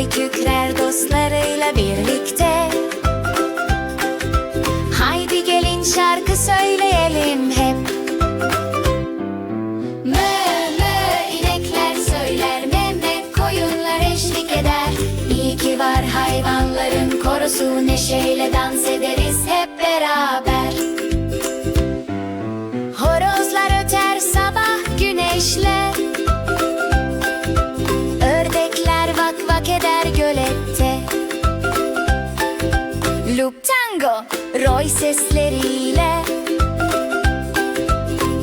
Roy kükrer dostlarıyla birlikte. Haydi gelin şarkı söyleyelim hep. Mö mö inekler söyler, me me koyunlar eşlik eder. İyi ki var hayvanların korusu, neşeyle dans ederiz hep beraber. Horozlar öter sabah güneşle. Ördekler vak vak eder gölette. Loop tango, Roy sesleriyle.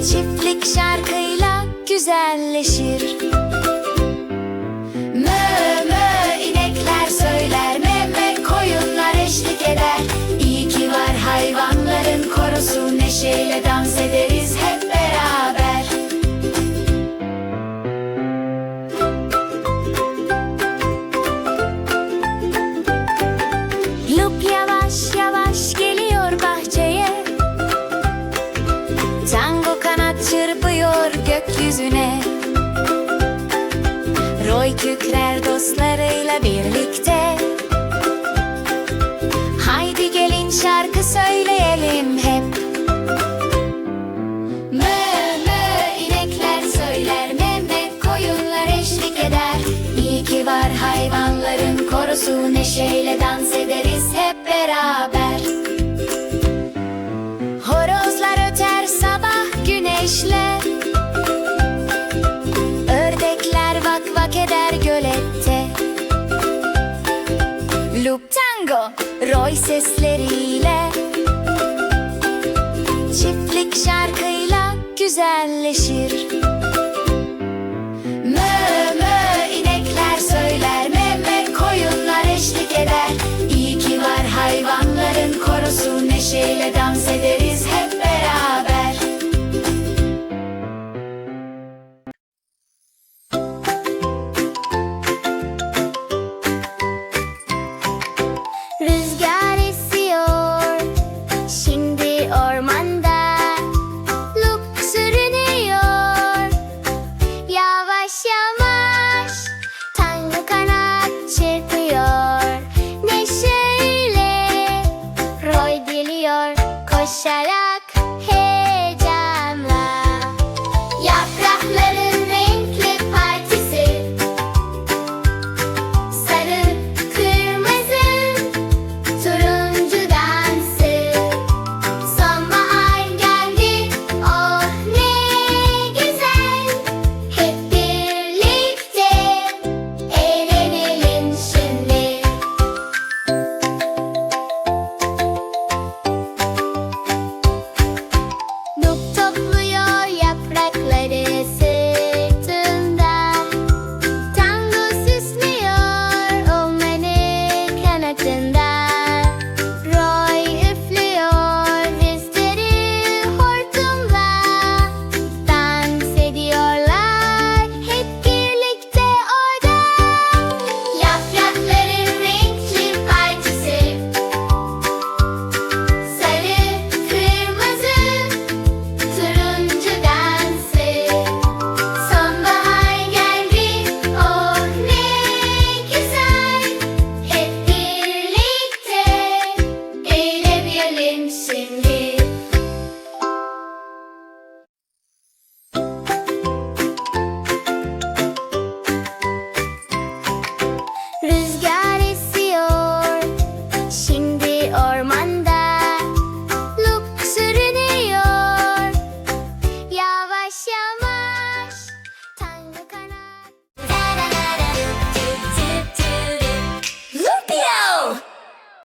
Çiftlik şarkıyla güzelleşir. Mö mö inekler söyler, me me koyunlar eşlik eder. İyi ki var hayvanların korusu, neşeyle dans ederiz hep beraber. Loop yavaş yavaş geliyor bahçeye. Tango kanat çırpıyor gökyüzüne. Roy kükrer dostlarıyla birlikte. Haydi gelin şarkı söyleyelim hep. Mö mö inekler söyler, me me koyunlar eşlik eder. İyi ki var hayvanların korusu, neşeyle dans ederiz hep beraber. Horozlar öter sabah güneşle. Ördekler vak vak eder gölette. Loop tango, Roy sesleriyle. Çiftlik şarkıyla güzelleşir.